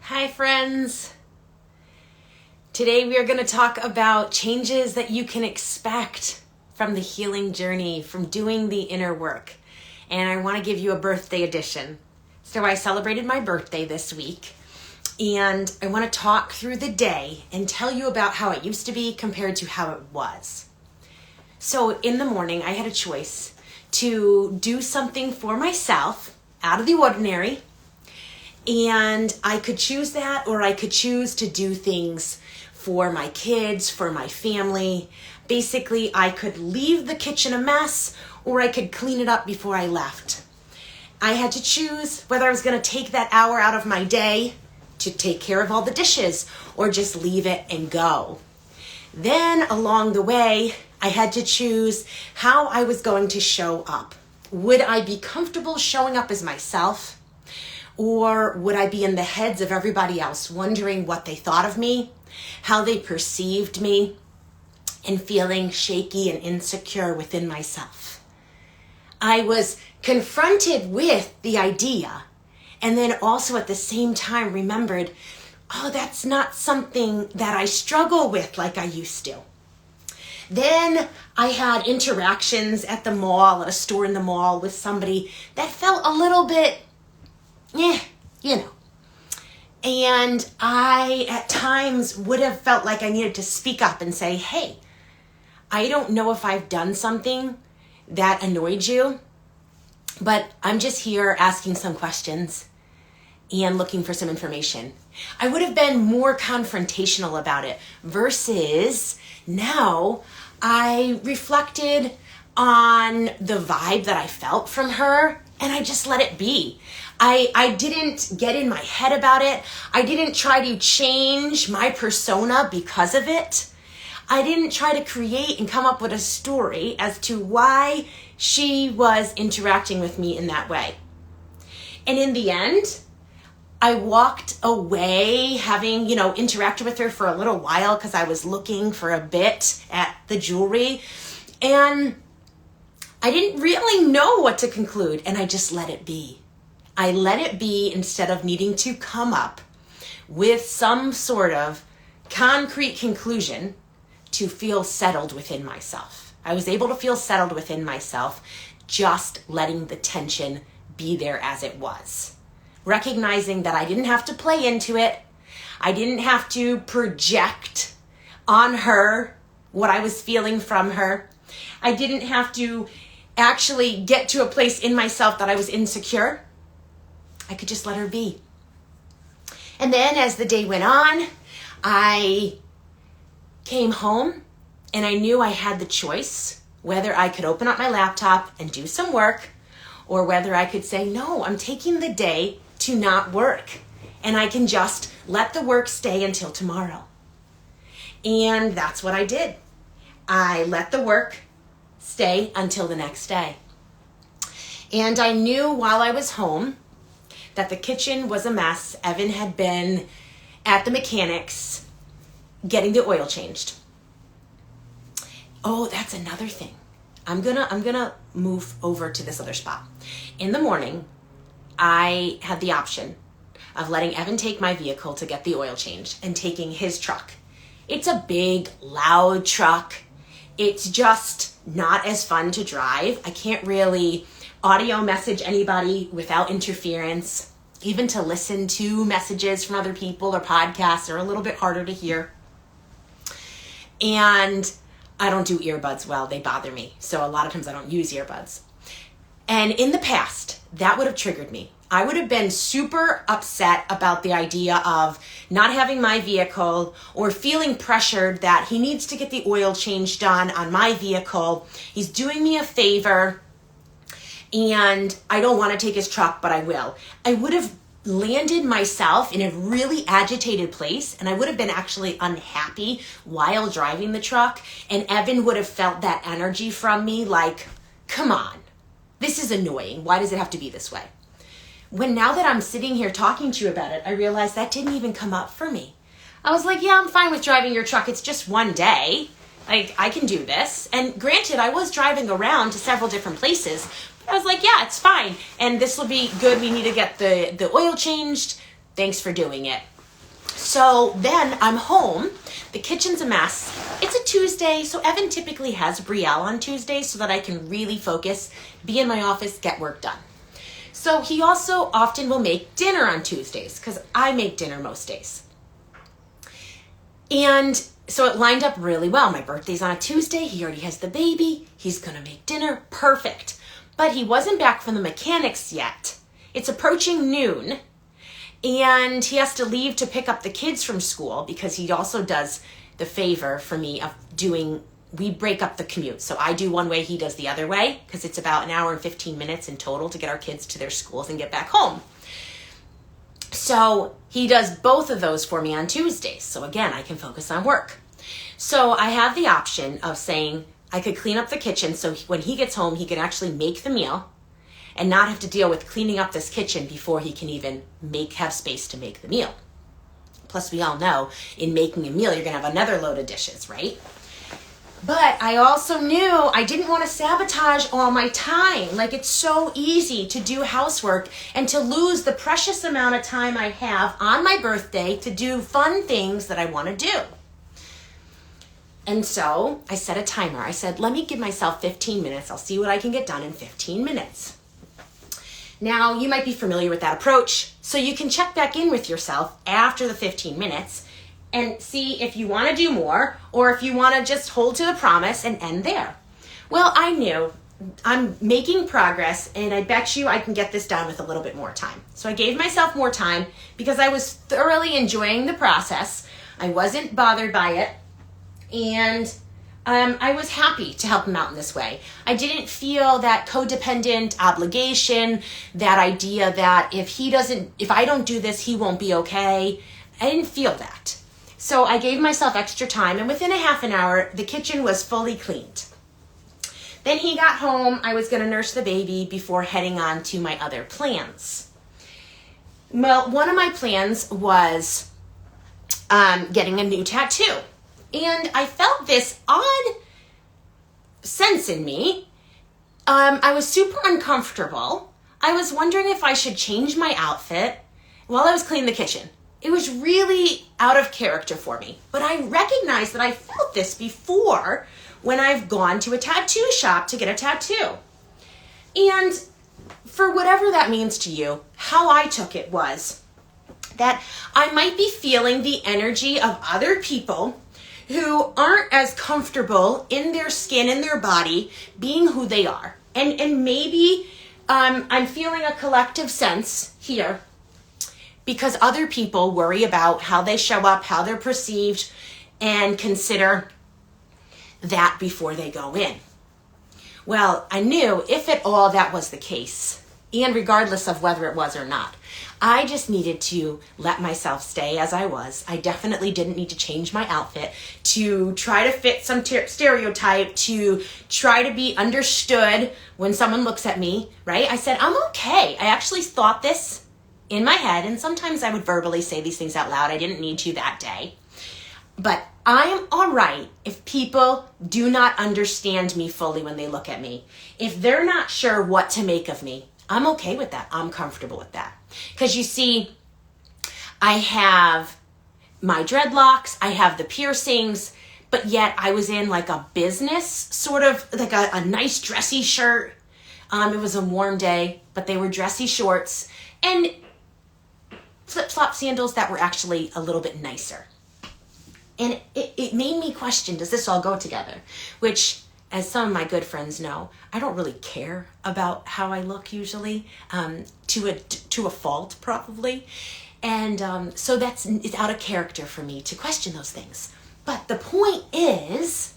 Hi friends. Today we are going to talk about changes that you can expect from the healing journey, from doing the inner work. And I want to give you a birthday edition. So I celebrated my birthday this week, and I want to talk through the day and tell you about how it used to be compared to how it was. So in the morning, I had a choice to do something for myself out of the ordinary. And I could choose that, or I could choose to do things for my kids, for my family. Basically, I could leave the kitchen a mess, or I could clean it up before I left. I had to choose whether I was going to take that hour out of my day to take care of all the dishes, or just leave it and go. Then along the way, I had to choose how I was going to show up. Would I be comfortable showing up as myself? Or would I be in the heads of everybody else, wondering what they thought of me, how they perceived me, and feeling shaky and insecure within myself? I was confronted with the idea, and then also at the same time remembered, oh, that's not something that I struggle with like I used to. Then I had interactions at the mall, at a store in the mall with somebody that felt a little bit And I, at times, would have felt like I needed to speak up and say, hey, I don't know if I've done something that annoyed you, but I'm just here asking some questions and looking for some information. I would have been more confrontational about it versus now I reflected on the vibe that I felt from her and I just let it be. I didn't get in my head about it. I didn't try to change my persona because of it. I didn't try to create and come up with a story as to why she was interacting with me in that way. And in the end, I walked away having, interacted with her for a little while because I was looking for a bit at the jewelry. And I didn't really know what to conclude, and I just let it be. I let it be instead of needing to come up with some sort of concrete conclusion to feel settled within myself. I was able to feel settled within myself, just letting the tension be there as it was. Recognizing that I didn't have to play into it. I didn't have to project on her what I was feeling from her. I didn't have to actually get to a place in myself that I was insecure. I could just let her be. And then as the day went on, I came home and I knew I had the choice whether I could open up my laptop and do some work or whether I could say, no, I'm taking the day to not work and I can just let the work stay until tomorrow. And that's what I did. I let the work stay until the next day. And I knew while I was home that the kitchen was a mess. Evan had been at the mechanics getting the oil changed. Oh, that's another thing. I'm gonna move over to this other spot. In the morning, I had the option of letting Evan take my vehicle to get the oil changed and taking his truck. It's a big, loud truck. It's just not as fun to drive. I can't really audio message anybody without interference. Even to listen to messages from other people or podcasts are a little bit harder to hear. And I don't do earbuds well. They bother me. So a lot of times I don't use earbuds. And in the past, that would have triggered me. I would have been super upset about the idea of not having my vehicle or feeling pressured that he needs to get the oil change done on my vehicle. He's doing me a favor and I don't want to take his truck, but I will. I would have landed myself in a really agitated place and I would have been actually unhappy while driving the truck, and Evan would have felt that energy from me like, come on, this is annoying. Why does it have to be this way? When now that I'm sitting here talking to you about it, I realize that didn't even come up for me. I was like, yeah, I'm fine with driving your truck. It's just one day. Like, I can do this. And granted, I was driving around to several different places, but I was like, yeah, it's fine. And this will be good. We need to get the oil changed. Thanks for doing it. So then I'm home. The kitchen's a mess. It's a Tuesday, so Evan typically has Brielle on Tuesdays so that I can really focus, be in my office, get work done. So he also often will make dinner on Tuesdays because I make dinner most days. And so it lined up really well. My birthday's on a Tuesday. He already has the baby. He's going to make dinner. Perfect. But he wasn't back from the mechanics yet. It's approaching noon. And he has to leave to pick up the kids from school because he also does the favor for me of we break up the commute. So I do one way, he does the other way because it's about an hour and 15 minutes in total to get our kids to their schools and get back home. So he does both of those for me on Tuesdays. So again, I can focus on work. So I have the option of saying I could clean up the kitchen so when he gets home, he can actually make the meal and not have to deal with cleaning up this kitchen before he can even have space to make the meal. Plus, we all know in making a meal, you're going to have another load of dishes, right? But I also knew I didn't want to sabotage all my time. Like, it's so easy to do housework and to lose the precious amount of time I have on my birthday to do fun things that I want to do. And so I set a timer. I said, let me give myself 15 minutes. I'll see what I can get done in 15 minutes. Now, you might be familiar with that approach, so you can check back in with yourself after the 15 minutes and see if you want to do more or if you want to just hold to the promise and end there. Well, I knew I'm making progress, and I bet you I can get this done with a little bit more time. So I gave myself more time because I was thoroughly enjoying the process. I wasn't bothered by it, and I was happy to help him out in this way. I didn't feel that codependent obligation, that idea that if I don't do this, he won't be okay. I didn't feel that. So I gave myself extra time, and within a half an hour, the kitchen was fully cleaned. Then he got home. I was going to nurse the baby before heading on to my other plans. Well, one of my plans was getting a new tattoo. And I felt this odd sense in me. I was super uncomfortable. I was wondering if I should change my outfit while I was cleaning the kitchen. It was really out of character for me. But I recognized that I felt this before when I've gone to a tattoo shop to get a tattoo. And for whatever that means to you, how I took it was that I might be feeling the energy of other people who aren't as comfortable in their skin, in their body, being who they are. And maybe I'm feeling a collective sense here because other people worry about how they show up, how they're perceived, and consider that before they go in. Well, I knew if at all that was the case, and regardless of whether it was or not, I just needed to let myself stay as I was. I definitely didn't need to change my outfit to try to fit some stereotype, to try to be understood when someone looks at me, right? I said, I'm okay. I actually thought this in my head, and sometimes I would verbally say these things out loud. I didn't need to that day. But I am all right if people do not understand me fully when they look at me. If they're not sure what to make of me, I'm okay with that. I'm comfortable with that. Because you see, I have my dreadlocks, I have the piercings, but yet I was in like a business, sort of like a nice dressy shirt. It was a warm day, but they were dressy shorts and flip-flop sandals that were actually a little bit nicer. And it made me question, does this all go together? Which, as some of my good friends know, I don't really care about how I look usually, to a fault probably. And so it's out of character for me to question those things. But the point is,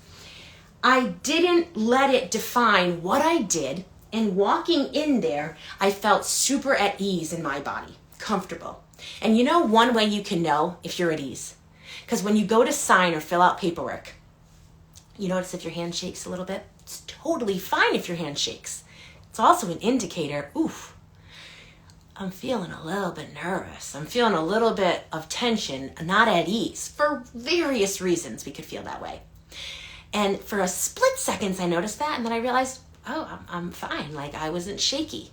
I didn't let it define what I did. And walking in there, I felt super at ease in my body, comfortable. And you know one way you can know if you're at ease? Because when you go to sign or fill out paperwork, you notice if your hand shakes a little bit. It's totally fine if your hand shakes. It's also an indicator, oof, I'm feeling a little bit nervous. I'm feeling a little bit of tension, not at ease. For various reasons, we could feel that way. And for a split second, I noticed that, and then I realized, oh, I'm fine. Like, I wasn't shaky.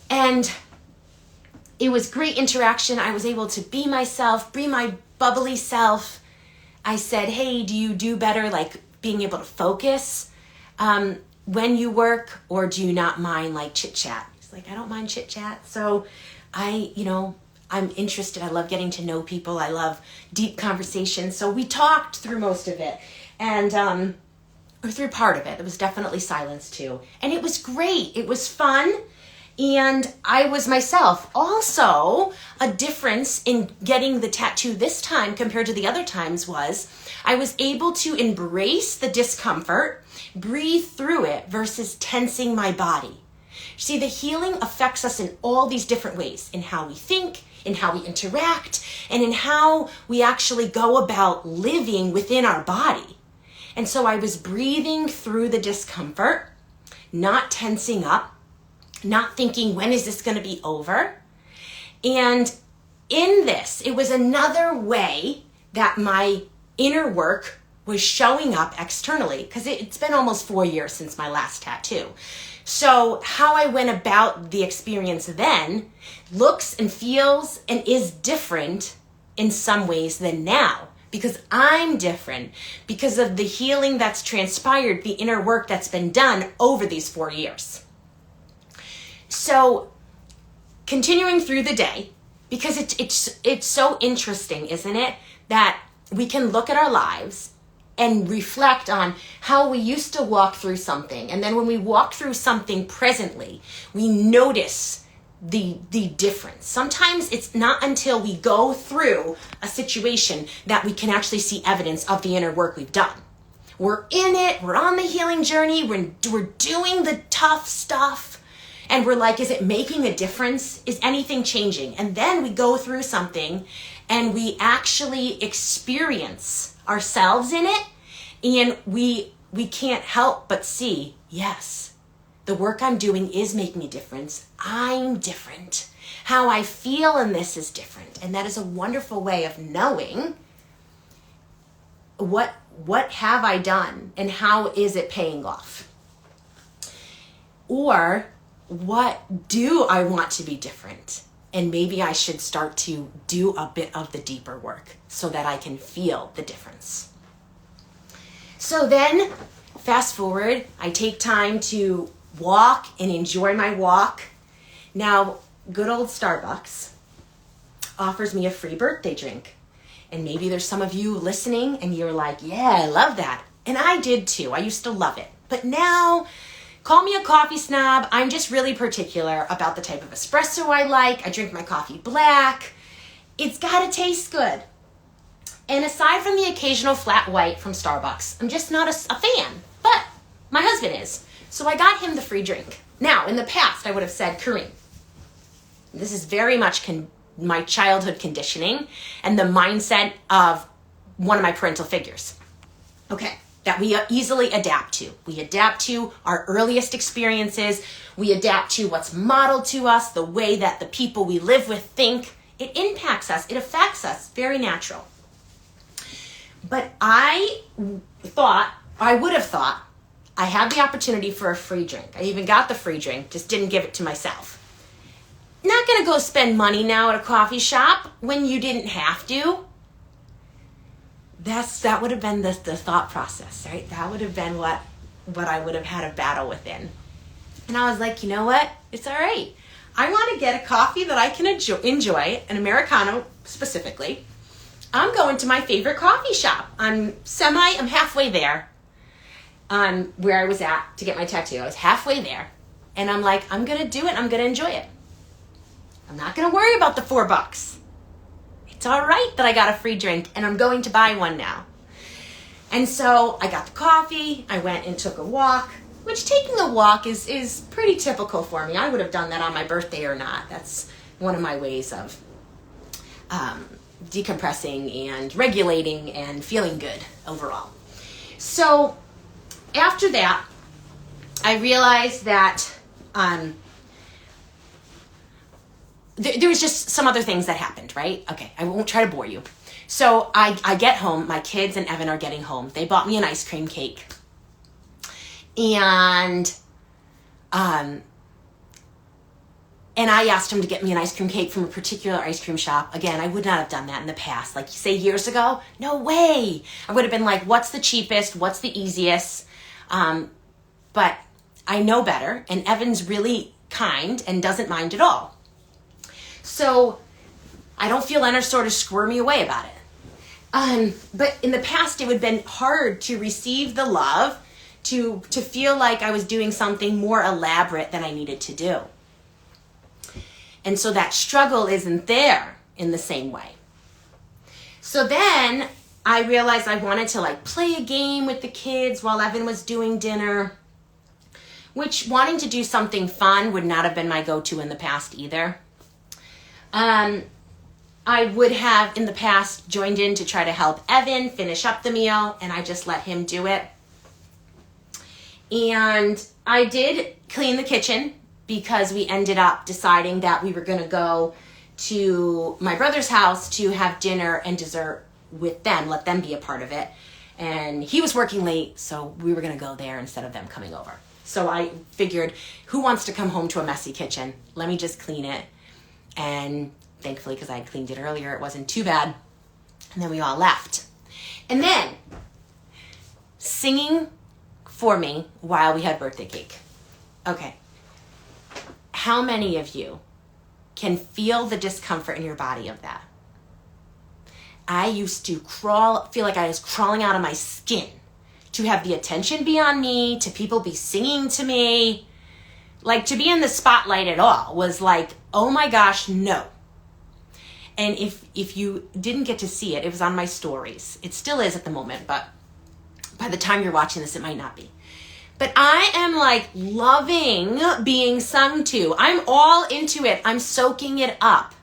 And it was great interaction. I was able to be myself, be my bubbly self. I said, hey, do you do better like being able to focus when you work, or do you not mind like chit chat? He's like, I don't mind chit chat. So I'm interested. I love getting to know people. I love deep conversations. So we talked through most of it, and or through part of it. There was definitely silence too. And it was great. It was fun. And I was myself. Also, a difference in getting the tattoo this time compared to the other times was I was able to embrace the discomfort, breathe through it versus tensing my body. See, the healing affects us in all these different ways, in how we think, in how we interact, and in how we actually go about living within our body. And so I was breathing through the discomfort, not tensing up, not thinking, when is this going to be over? And in this, it was another way that my inner work was showing up externally, because it's been almost 4 years since my last tattoo. So how I went about the experience then looks and feels and is different in some ways than now, because I'm different because of the healing that's transpired, the inner work that's been done over these 4 years. So continuing through the day, because it's so interesting, isn't it, that we can look at our lives and reflect on how we used to walk through something. And then when we walk through something presently, we notice the difference. Sometimes it's not until we go through a situation that we can actually see evidence of the inner work we've done. We're in it, we're on the healing journey, we're doing the tough stuff, and we're like, is it making a difference? Is anything changing? And then we go through something and we actually experience ourselves in it, and we can't help but see, yes, the work I'm doing is making a difference. I'm different. How I feel in this is different. And that is a wonderful way of knowing what have I done and how is it paying off? Or what do I want to be different? And maybe I should start to do a bit of the deeper work so that I can feel the difference. So then, fast forward, I take time to walk and enjoy my walk. Now, good old Starbucks offers me a free birthday drink. And maybe there's some of you listening and you're like, yeah, I love that. And I did too. I used to love it. But now, call me a coffee snob. I'm just really particular about the type of espresso I like. I drink my coffee black. It's got to taste good. And aside from the occasional flat white from Starbucks, I'm just not a fan. But my husband is. So I got him the free drink. Now, in the past, I would have said, Kareem, this is very much my childhood conditioning and the mindset of one of my parental figures. Okay. That we easily adapt to. We adapt to our earliest experiences. We adapt to what's modeled to us, the way that the people we live with think. It impacts us. It affects us. Very natural. But I would have thought, I had the opportunity for a free drink. I even got the free drink, just didn't give it to myself. Not going to go spend money now at a coffee shop when you didn't have to. That would have been the thought process, right? That would have been what I would have had a battle within. And I was like, you know what? It's all right. I want to get a coffee that I can enjoy, an Americano specifically. I'm going to my favorite coffee shop. I'm halfway there where I was at to get my tattoo. I was halfway there. And I'm like, I'm going to do it. I'm going to enjoy it. I'm not going to worry about the $4. It's all right that I got a free drink and I'm going to buy one now. And so I got the coffee. I went and took a walk, which taking a walk is pretty typical for me. I would have done that on my birthday or not. That's one of my ways of decompressing and regulating and feeling good overall. So after that, I realized that there was just some other things that happened, right? Okay, I won't try to bore you. So I get home, my kids and Evan are getting home. They bought me an ice cream cake. And And I asked him to get me an ice cream cake from a particular ice cream shop. Again, I would not have done that in the past. Like, say, years ago, no way. I would have been like, what's the cheapest? What's the easiest? But I know better, and Evan's really kind and doesn't mind at all. So I don't feel any sort of squirmy away about it. But in the past, it would have been hard to receive the love, to feel like I was doing something more elaborate than I needed to do. And so that struggle isn't there in the same way. So then I realized I wanted to like play a game with the kids while Evan was doing dinner, which wanting to do something fun would not have been my go-to in the past either. I would have in the past joined in to try to help Evan finish up the meal, and I just let him do it. And I did clean the kitchen because we ended up deciding that we were going to go to my brother's house to have dinner and dessert with them, let them be a part of it. And he was working late, so we were going to go there instead of them coming over. So I figured, who wants to come home to a messy kitchen? Let me just clean it. And thankfully, because I had cleaned it earlier, it wasn't too bad. And then we all left. And then, singing for me while we had birthday cake. Okay. How many of you can feel the discomfort in your body of that? I used to feel like I was crawling out of my skin to have the attention be on me, to people be singing to me. Like, to be in the spotlight at all was like, oh my gosh, no. And if you didn't get to see it, it was on my stories. It still is at the moment, but by the time you're watching this, it might not be. But I am like loving being sung to. I'm all into it. I'm soaking it up.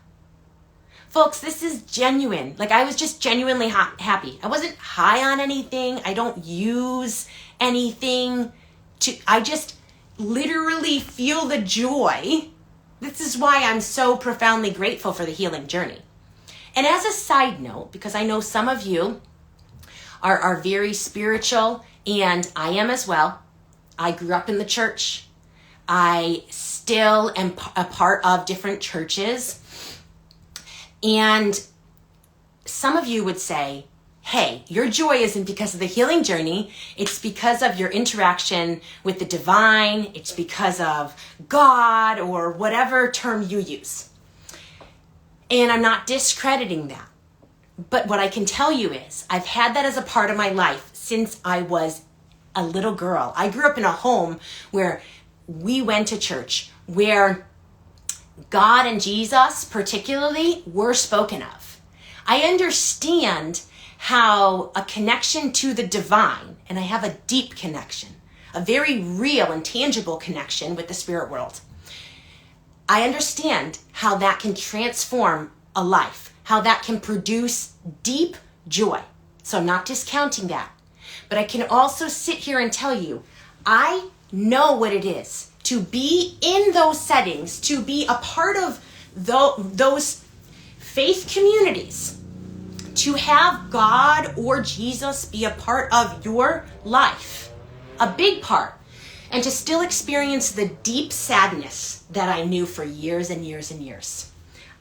Folks, this is genuine. Like, I was just genuinely happy. I wasn't high on anything. I don't use anything I just literally feel the joy. This is why I'm so profoundly grateful for the healing journey. And as a side note, because I know some of you are very spiritual, and I am as well. I grew up in the church. I still am a part of different churches. And some of you would say, hey, your joy isn't because of the healing journey. It's because of your interaction with the divine. It's because of God, or whatever term you use. And I'm not discrediting that. But what I can tell you is I've had that as a part of my life since I was a little girl. I grew up in a home where we went to church, where God and Jesus particularly were spoken of. I understand how a connection to the divine, and I have a deep connection, a very real and tangible connection with the spirit world. I understand how that can transform a life, how that can produce deep joy. So I'm not discounting that. But I can also sit here and tell you, I know what it is to be in those settings, to be a part of those faith communities, to have God or Jesus be a part of your life, a big part, and to still experience the deep sadness that I knew for years and years and years.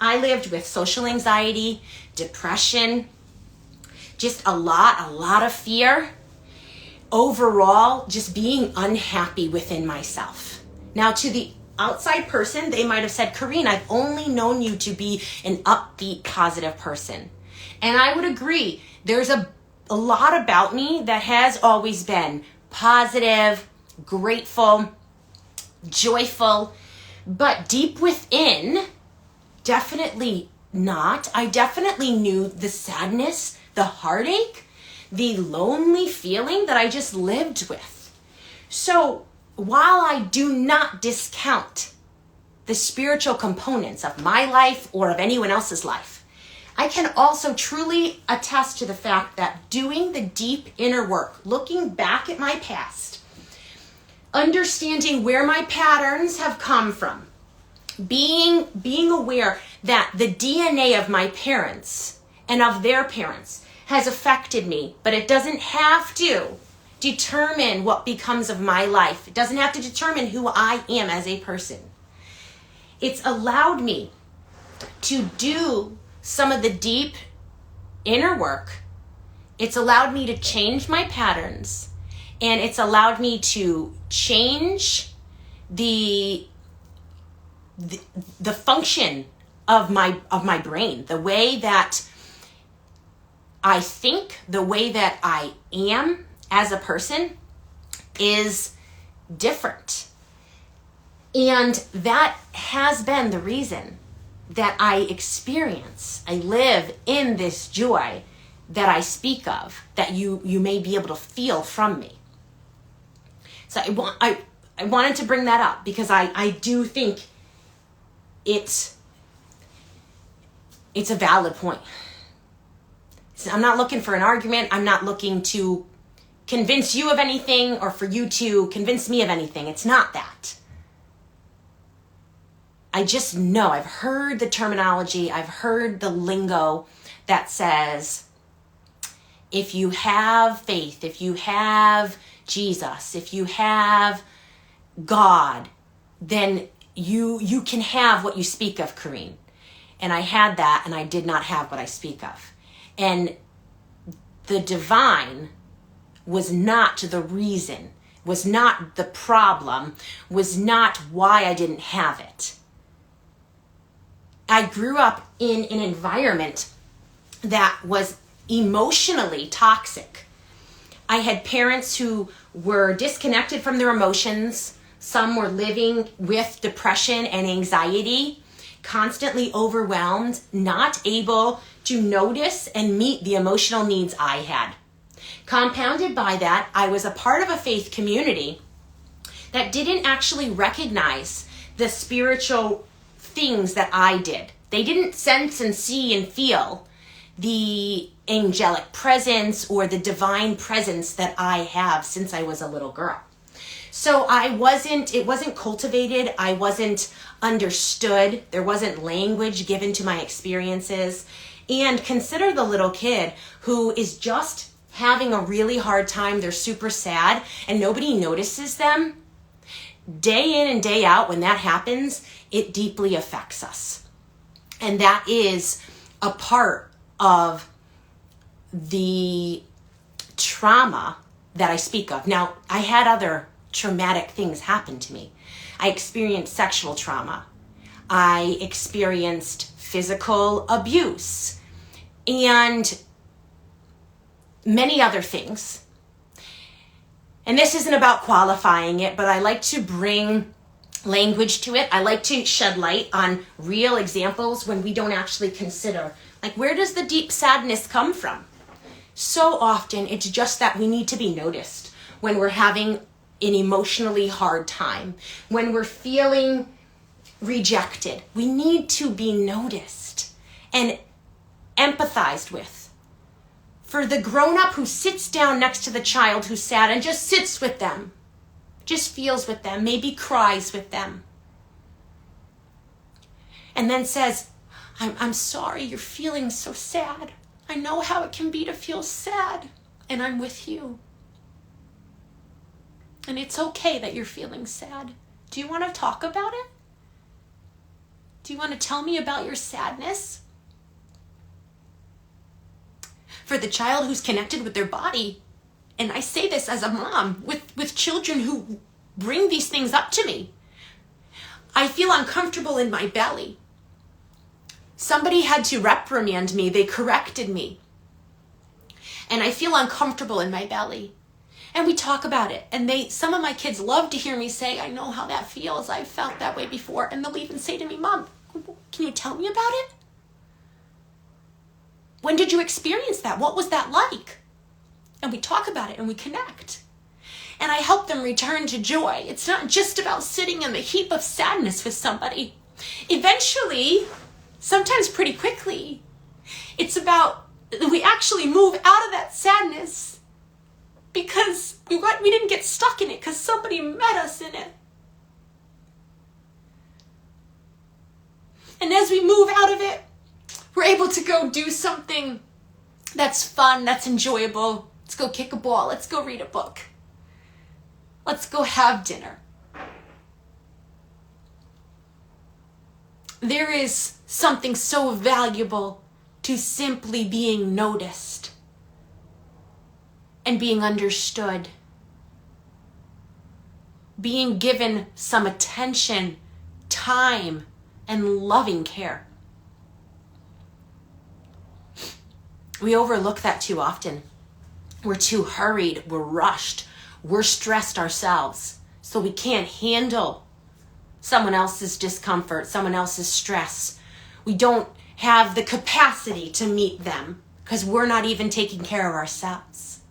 I lived with social anxiety, depression, just a lot of fear. Overall, just being unhappy within myself. Now, to the outside person, they might have said, Corrine, I've only known you to be an upbeat, positive person. And I would agree. There's a lot about me that has always been positive, grateful, joyful, but deep within, definitely not. I definitely knew the sadness, the heartache, the lonely feeling that I just lived with. So while I do not discount the spiritual components of my life or of anyone else's life, I can also truly attest to the fact that doing the deep inner work, looking back at my past, understanding where my patterns have come from, being aware that the DNA of my parents and of their parents has affected me, but it doesn't have to determine what becomes of my life. It doesn't have to determine who I am as a person. It's allowed me to do some of the deep inner work. It's allowed me to change my patterns, and it's allowed me to change the function of my brain, the way that I think, the way that I am as a person is different. And that has been the reason that I live in this joy that I speak of, that you may be able to feel from me. So I wanted to bring that up because I do think it's a valid point. So I'm not looking for an argument. I'm not looking to convince you of anything or for you to convince me of anything. It's not that. I just know, I've heard the terminology, I've heard the lingo that says, if you have faith, if you have Jesus, if you have God, then you can have what you speak of, Corrine. And I had that, and I did not have what I speak of. And the divine was not the reason, was not the problem, was not why I didn't have it. I grew up in an environment that was emotionally toxic. I had parents who were disconnected from their emotions. Some were living with depression and anxiety, constantly overwhelmed, not able to notice and meet the emotional needs I had. Compounded by that, I was a part of a faith community that didn't actually recognize the spiritual things that I did. They didn't sense and see and feel the angelic presence or the divine presence that I have since I was a little girl. So it wasn't cultivated. I wasn't understood. There wasn't language given to my experiences. And consider the little kid who is just having a really hard time. They're super sad and nobody notices them. Day in and day out, when that happens, it deeply affects us. And that is a part of the trauma that I speak of. Now, I had other traumatic things happen to me. I experienced sexual trauma. I experienced physical abuse and many other things. And this isn't about qualifying it, but I like to bring language to it. I like to shed light on real examples when we don't actually consider, like, where does the deep sadness come from? So often it's just that we need to be noticed when we're having an emotionally hard time, when we're feeling rejected. We need to be noticed and empathized with. For the grown-up who sits down next to the child who's sad and just sits with them, just feels with them, maybe cries with them, and then says, I'm sorry you're feeling so sad. I know how it can be to feel sad, and I'm with you. And it's okay that you're feeling sad. Do you want to talk about it? Do you want to tell me about your sadness? For the child who's connected with their body, and I say this as a mom with children who bring these things up to me, I feel uncomfortable in my belly. Somebody had to reprimand me. They corrected me. And I feel uncomfortable in my belly. And we talk about it. And some of my kids love to hear me say, I know how that feels. I've felt that way before. And they'll even say to me, Mom, can you tell me about it? When did you experience that? What was that like? And we talk about it and we connect. And I help them return to joy. It's not just about sitting in the heap of sadness with somebody. Eventually, sometimes pretty quickly, it's about we actually move out of that sadness because we didn't get stuck in it because somebody met us in it. And as we move out of it, we're able to go do something that's fun, that's enjoyable. Let's go kick a ball. Let's go read a book. Let's go have dinner. there is something so valuable to simply being noticed and being understood, being given some attention, time, and loving care. We overlook that too often. We're too hurried, we're rushed, we're stressed ourselves, so we can't handle someone else's discomfort, someone else's stress. We don't have the capacity to meet them because we're not even taking care of ourselves.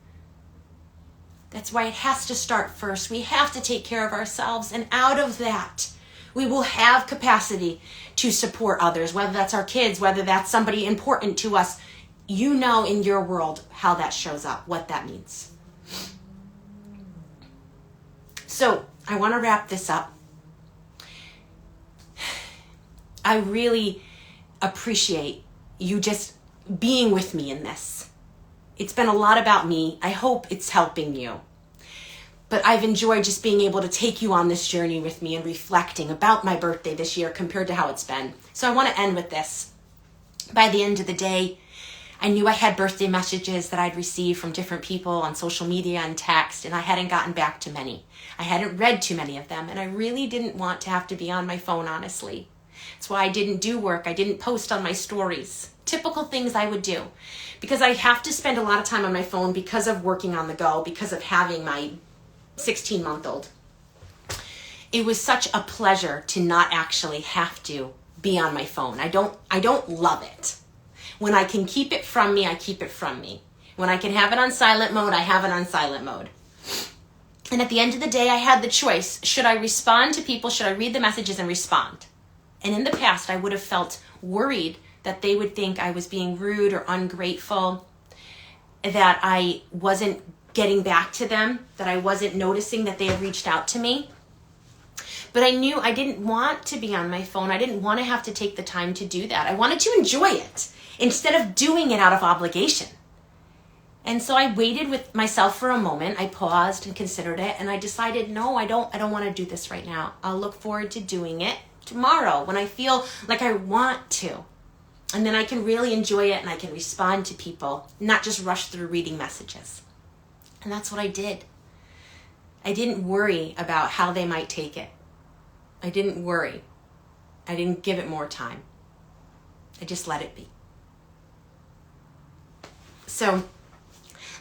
That's why it has to start first. We have to take care of ourselves, and out of that, we will have capacity to support others, whether that's our kids, whether that's somebody important to us. You know in your world how that shows up, what that means. So I want to wrap this up. I really appreciate you just being with me in this. It's been a lot about me. I hope it's helping you. But I've enjoyed just being able to take you on this journey with me and reflecting about my birthday this year compared to how it's been. So I want to end with this. By the end of the day, I knew I had birthday messages that I'd received from different people on social media and text, and I hadn't gotten back to many. I hadn't read too many of them, and I really didn't want to have to be on my phone, honestly. That's why I didn't do work. I didn't post on my stories. Typical things I would do. Because I have to spend a lot of time on my phone because of working on the go, because of having my 16-month-old. It was such a pleasure to not actually have to be on my phone. I don't love it. When I can keep it from me, I keep it from me. When I can have it on silent mode, I have it on silent mode. And at the end of the day, I had the choice. Should I respond to people? Should I read the messages and respond? And in the past, I would have felt worried that they would think I was being rude or ungrateful, that I wasn't getting back to them, that I wasn't noticing that they had reached out to me. But I knew I didn't want to be on my phone. I didn't want to have to take the time to do that. I wanted to enjoy it instead of doing it out of obligation. And so I waited with myself for a moment. I paused and considered it, and I decided, no, I don't want to do this right now. I'll look forward to doing it tomorrow when I feel like I want to. And then I can really enjoy it and I can respond to people, not just rush through reading messages. And that's what I did. I didn't worry about how they might take it. I didn't worry. I didn't give it more time. I just let it be. So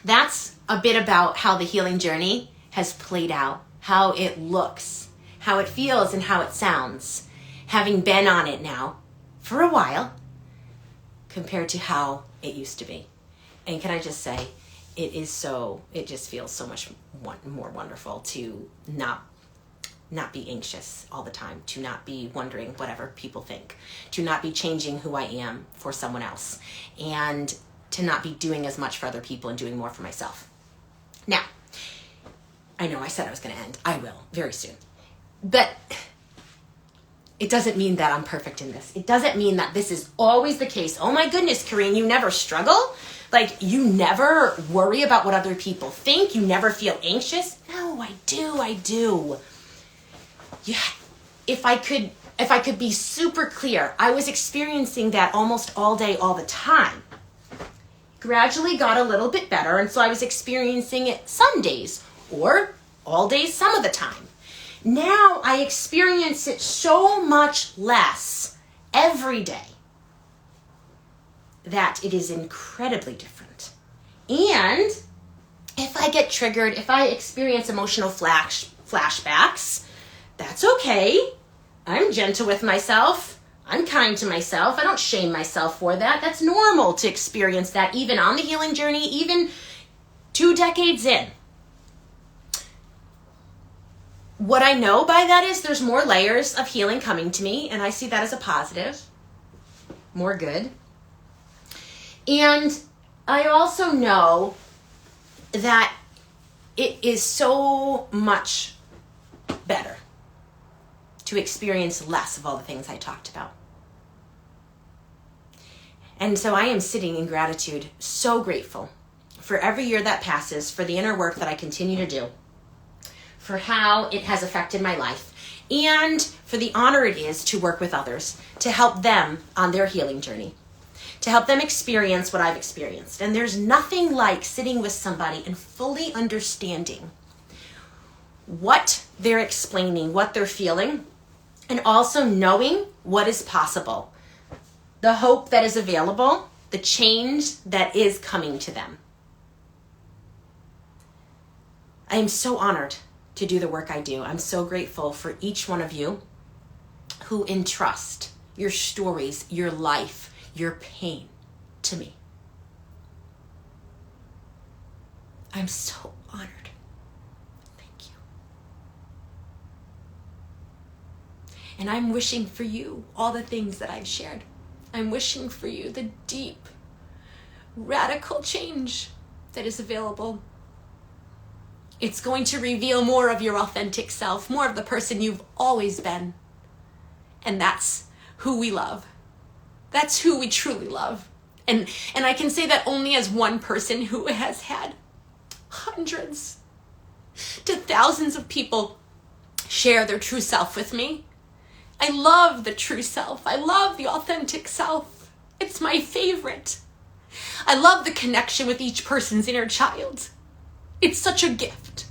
that's a bit about how the healing journey has played out, how it looks, how it feels, and how it sounds, having been on it now for a while compared to how it used to be. And can I just say, it just feels so much more wonderful to not be anxious all the time, to not be wondering whatever people think, to not be changing who I am for someone else, and to not be doing as much for other people and doing more for myself. Now, I know I said I was going to end. I will very soon. But it doesn't mean that I'm perfect in this. It doesn't mean that this is always the case. Oh my goodness, Corinne, you never struggle? Like, you never worry about what other people think? You never feel anxious? No, I do. Yeah. If I could be super clear, I was experiencing that almost all day, all the time. Gradually got a little bit better, and so I was experiencing it some days, or all days some of the time. Now I experience it so much less every day that it is incredibly different. And if I get triggered, if I experience emotional flashbacks, that's okay. I'm gentle with myself. I'm kind to myself. I don't shame myself for that. That's normal to experience that, even on the healing journey, even 2 decades in. What I know by that is there's more layers of healing coming to me, and I see that as a positive, more good. And I also know that it is so much better to experience less of all the things I talked about. And so I am sitting in gratitude, so grateful for every year that passes, for the inner work that I continue to do, for how it has affected my life, and for the honor it is to work with others, to help them on their healing journey, to help them experience what I've experienced. And there's nothing like sitting with somebody and fully understanding what they're explaining, what they're feeling, and also knowing what is possible, the hope that is available, the change that is coming to them. I am so honored to do the work I do. I'm so grateful for each one of you who entrust your stories, your life, your pain to me. I'm so honored. Thank you. And I'm wishing for you all the things that I've shared. I'm wishing for you the deep, radical change that is available. It's going to reveal more of your authentic self, more of the person you've always been. And that's who we love. That's who we truly love. And I can say that only as one person who has had hundreds to thousands of people share their true self with me. I love the true self. I love the authentic self. It's my favorite. I love the connection with each person's inner child. It's such a gift.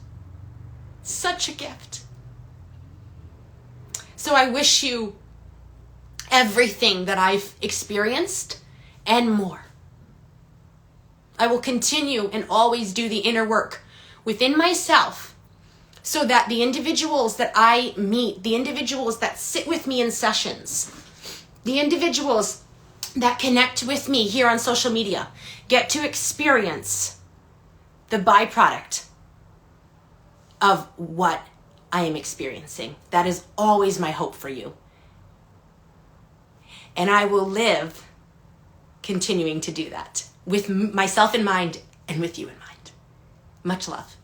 Such a gift. So I wish you everything that I've experienced and more. I will continue and always do the inner work within myself so that the individuals that I meet, the individuals that sit with me in sessions, the individuals that connect with me here on social media get to experience the byproduct of what I am experiencing. That is always my hope for you. And I will live continuing to do that with myself in mind and with you in mind. Much love.